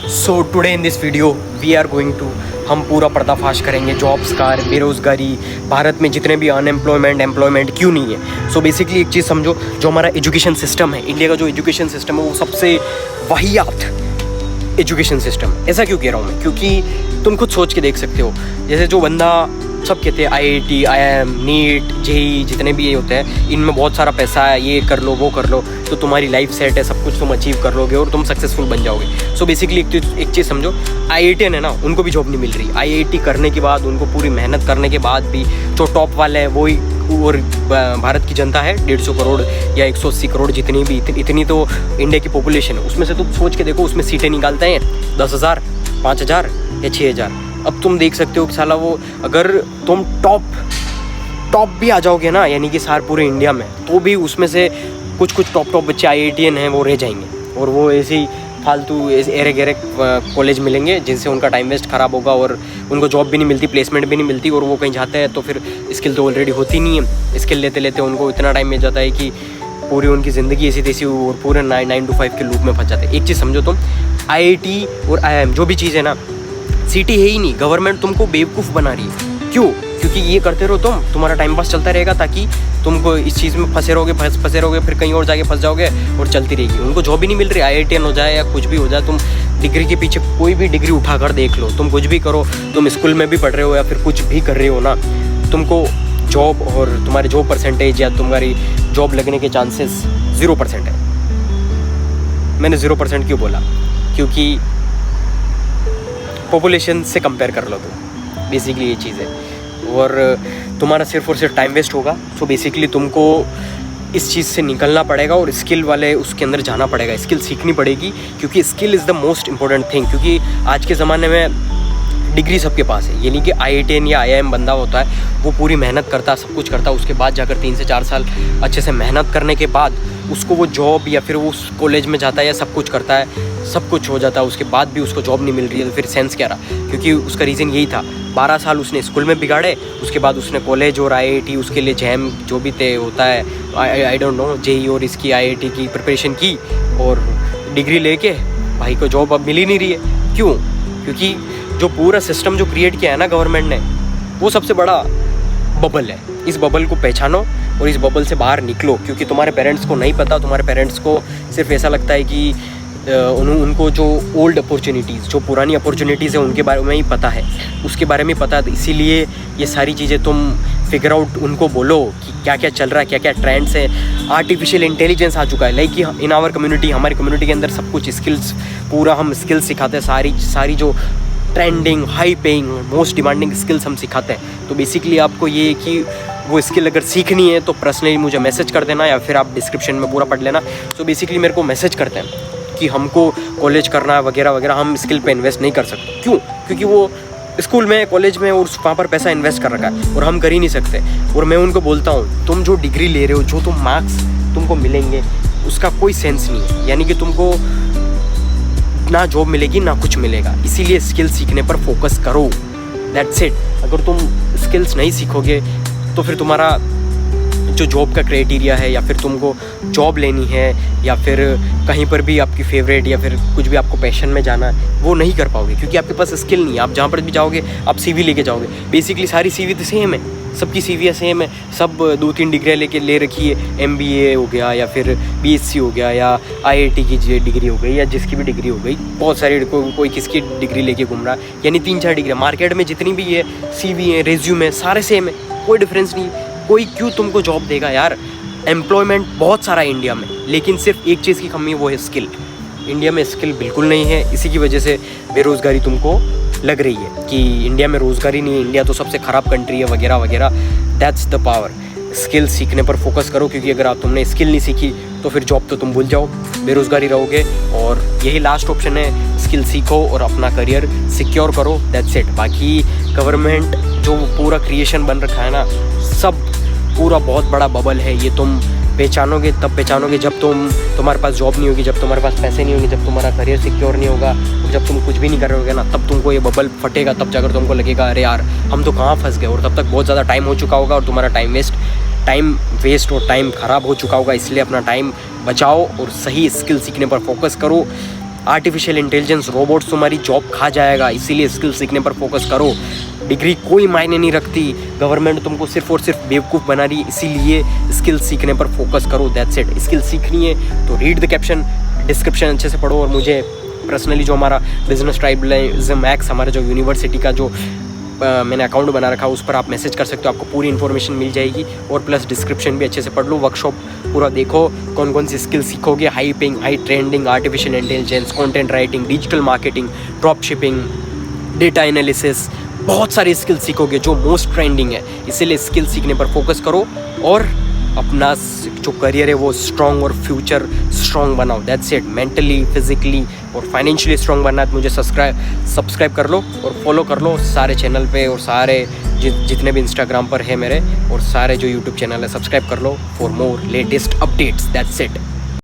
So today in this video we are going to हम पूरा पर्दाफाश करेंगे जॉब्स का, बेरोज़गारी, भारत में जितने भी एम्प्लॉयमेंट क्यों नहीं है। सो बेसिकली एक चीज़ समझो, जो हमारा एजुकेशन सिस्टम है, इंडिया का जो एजुकेशन सिस्टम है वो सबसे वाहियात एजुकेशन सिस्टम। ऐसा क्यों कह रहा हूँ मैं? क्योंकि तुम खुद सोच के देख सकते हो, जैसे जो बंदा सब कहते हैं IIT, IIM, नीट, JEE जितने भी ये होते हैं, इनमें बहुत सारा पैसा है, ये कर लो वो कर लो तो तुम्हारी लाइफ सेट है, सब कुछ तुम अचीव कर लोगे और तुम सक्सेसफुल बन जाओगे। सो बेसिकली एक चीज़ समझो, IITian है ना, उनको भी जॉब नहीं मिल रही। IIT करने के बाद, उनको पूरी मेहनत करने के बाद भी जो टॉप वाले हैं वही, और भारत की जनता है 150 करोड़ या 180 करोड़, जितनी भी इतनी तो इंडिया की पॉपुलेशन है, उसमें से तुम सोच के देखो, उसमें सीटें निकालते हैं 10,000, 5,000 या 6,000। अब तुम देख सकते हो कि साला वो, अगर तुम टॉप भी आ जाओगे ना, यानी कि सार पूरे इंडिया में, तो भी उसमें से कुछ टॉप बच्चे IITian हैं वो रह जाएंगे, और वो ऐसे ही फालतू एरे गहरे कॉलेज मिलेंगे जिनसे उनका टाइम वेस्ट ख़राब होगा और उनको जॉब भी नहीं मिलती, प्लेसमेंट भी नहीं मिलती, और वो कहीं जाते हैं तो फिर स्किल तो ऑलरेडी होती नहीं है। स्किल लेते लेते उनको इतना टाइम मिल जाता है कि पूरी उनकी ज़िंदगी ऐसी तैसी और पूरे 9 to 5 के लूप में फंस जाते हैं। एक चीज़ समझो तुम, IIT और IIM जो भी चीज़ है ना, सिटी है ही नहीं, गवर्नमेंट तुमको बेवकूफ़ बना रही है। क्यों? क्योंकि ये करते रहो तुम्हारा टाइम पास चलता रहेगा, ताकि तुमको इस चीज़ में फंसे रहोगे, फिर कहीं और जाके फंस जाओगे और चलती रहेगी। उनको जॉब ही नहीं मिल रही, IITian हो जाए या कुछ भी हो जाए, तुम डिग्री के पीछे कोई भी डिग्री उठाकर देख लो, तुम कुछ भी करो, तुम स्कूल में भी पढ़ रहे हो या फिर कुछ भी कर रहे हो ना, तुमको जॉब और तुम्हारे जॉब परसेंटेज या तुम्हारी जॉब लगने के चांसेस 0% है। मैंने 0% क्यों बोला? क्योंकि पॉपुलेशन से कंपेयर कर लो तुम, बेसिकली ये चीज़ है, और तुम्हारा सिर्फ और सिर्फ टाइम वेस्ट होगा। सो बेसिकली तुमको इस चीज़ से निकलना पड़ेगा और स्किल वाले उसके अंदर जाना पड़ेगा, स्किल सीखनी पड़ेगी, क्योंकि skill is the most important thing. क्योंकि आज के ज़माने में डिग्री सबके पास है, यानी कि IITian या IIM बंदा होता है, वो पूरी मेहनत करता है, सब कुछ करता है, उसके बाद जाकर 3 से 4 साल अच्छे से मेहनत करने के बाद उसको वो जॉब या फिर वो उस कॉलेज में जाता है या सब कुछ करता है, सब कुछ हो जाता है, उसके बाद भी उसको जॉब नहीं मिल रही है, तो फिर सेंस क्या रहा? क्योंकि उसका रीज़न यही था, 12 साल उसने स्कूल में बिगाड़े, उसके बाद उसने कॉलेज और IIT उसके लिए जैम जो भी तय होता है, आई डोंट नो, JEE और इसकी IIT की प्रिपरेशन की, और डिग्री लेके भाई को जॉब अब मिल ही नहीं रही है। क्यों? क्योंकि जो पूरा सिस्टम जो क्रिएट किया है ना गवर्नमेंट ने, वो सबसे बड़ा बबल है। इस बबल को पहचानो और इस बबल से बाहर निकलो, क्योंकि तुम्हारे पेरेंट्स को नहीं पता, तुम्हारे पेरेंट्स को सिर्फ ऐसा लगता है कि उनको जो ओल्ड अपॉर्चुनिटीज़, जो पुरानी अपॉर्चुनिटीज़ है उनके बारे में ही पता है, उसके बारे में पता है, इसीलिए ये सारी चीज़ें तुम फिगर आउट उनको बोलो कि क्या क्या चल रहा है, क्या क्या ट्रेंड्स हैं। आर्टिफिशियल इंटेलिजेंस आ चुका है, लाइक इन आवर कम्युनिटी, हमारी कम्युनिटी के अंदर सब कुछ स्किल्स, पूरा हम स्किल्स सिखाते हैं, सारी जो trending, high paying, most demanding skills हम सिखाते हैं। तो बेसिकली आपको ये कि वो स्किल अगर सीखनी है तो पर्सनली मुझे मैसेज कर देना, या फिर आप डिस्क्रिप्शन में पूरा पढ़ लेना। तो बेसिकली मेरे को मैसेज करते हैं कि हमको कॉलेज करना है वगैरह वगैरह, हम स्किल पे इन्वेस्ट नहीं कर सकते। क्यों? क्योंकि वो स्कूल में, कॉलेज में, और वहाँ पर पैसा इन्वेस्ट कर रखा है और हम कर ही नहीं सकते। और मैं उनको बोलता हूँ, तुम जो डिग्री ले रहे हो, जो तुम मार्क्स तुमको मिलेंगे, उसका कोई सेंस नहीं है, यानी कि तुमको ना जॉब मिलेगी ना कुछ मिलेगा। इसीलिए स्किल सीखने पर फोकस करो, दैट्स इट। अगर तुम स्किल्स नहीं सीखोगे तो फिर तुम्हारा जो जॉब का क्राइटेरिया है, या फिर तुमको जॉब लेनी है, या फिर कहीं पर भी आपकी फेवरेट या फिर कुछ भी आपको पैशन में जाना है, वो नहीं कर पाओगे, क्योंकि आपके पास स्किल नहीं है। आप जहाँ पर भी जाओगे आप CV लेके जाओगे। बेसिकली सारी CV तो सेम है, सबकी CV सेम है, सब 2-3 डिग्रियाँ ले रखी है, MBA हो गया या फिर BSc हो गया या IIT की डिग्री हो गई या जिसकी भी डिग्री हो गई, बहुत सारी, कोई किसकी डिग्री लेके घूम रहा है, यानी 3-4 डिग्री मार्केट में जितनी भी है, CV है, रेज्यूम है, सारे सेम है, कोई डिफरेंस नहीं। कोई क्यों तुमको जॉब देगा यार? एम्प्लॉयमेंट बहुत सारा है इंडिया में, लेकिन सिर्फ एक चीज़ की कमी है, वो है स्किल। इंडिया में स्किल बिल्कुल नहीं है, इसी की वजह से बेरोज़गारी तुमको लग रही है कि इंडिया में रोज़गारी नहीं है, इंडिया तो सबसे ख़राब कंट्री है वगैरह वगैरह। That's the power. स्किल सीखने पर फोकस करो, क्योंकि अगर तुमने स्किल नहीं सीखी तो फिर जॉब तो तुम भूल जाओ, बेरोज़गारी रहोगे, और यही लास्ट ऑप्शन है। स्किल सीखो और अपना करियर सिक्योर करो, दैट्स इट। बाकी गवर्नमेंट जो पूरा क्रिएशन बन रखा है ना, सब पूरा बहुत बड़ा बबल है। ये तुम पहचानोगे तब पहचानोगे जब तुम्हारे पास जॉब नहीं होगी, जब तुम्हारे पास पैसे नहीं होंगे, जब तुम्हारा करियर सिक्योर नहीं होगा, और जब तुम कुछ भी नहीं कर रहोगे ना, तब तुमको ये बबल फटेगा। तब जाकर तुमको लगेगा अरे यार हम तो कहाँ फंस गए, और तब तक बहुत ज़्यादा टाइम हो चुका होगा और तुम्हारा टाइम वेस्ट और टाइम ख़राब हो चुका होगा। इसलिए अपना टाइम बचाओ और सही स्किल सीखने पर फोकस करो। आर्टिफिशियल इंटेलिजेंस, रोबोट्स तुम्हारी जॉब खा जाएगा, इसीलिए स्किल सीखने पर फोकस करो। डिग्री कोई मायने नहीं रखती, गवर्नमेंट तुमको सिर्फ और सिर्फ बेवकूफ़ बना रही है, इसीलिए स्किल सीखने पर फोकस करो। That's it. स्किल सीखनी है तो रीड द कैप्शन, डिस्क्रिप्शन अच्छे से पढ़ो, और मुझे पर्सनली जो हमारा बिजनेस ट्राइबलिज्म एक्स, हमारा जो यूनिवर्सिटी का जो मैंने अकाउंट बना रखा है, उस पर आप मैसेज कर सकते हो, आपको पूरी इन्फॉर्मेशन मिल जाएगी। और प्लस डिस्क्रिप्शन भी अच्छे से पढ़ लो, वर्कशॉप पूरा देखो, कौन कौन सी स्किल सीखोगे, high paying, high trending, artificial intelligence, content writing, digital marketing, drop shipping, data analysis, बहुत सारी स्किल सीखोगे जो मोस्ट ट्रेंडिंग है। इसीलिए स्किल सीखने पर फोकस करो और अपना जो करियर है वो स्ट्रॉन्ग और फ्यूचर स्ट्रॉन्ग बनाओ। That's it. मेंटली, फिजिकली और फाइनेंशियली स्ट्रॉन्ग बनना है तो मुझे सब्सक्राइब कर लो और फॉलो कर लो सारे चैनल पे, और सारे जितने भी इंस्टाग्राम पर है मेरे, और सारे जो यूट्यूब चैनल है सब्सक्राइब कर लो for more latest updates. That's it.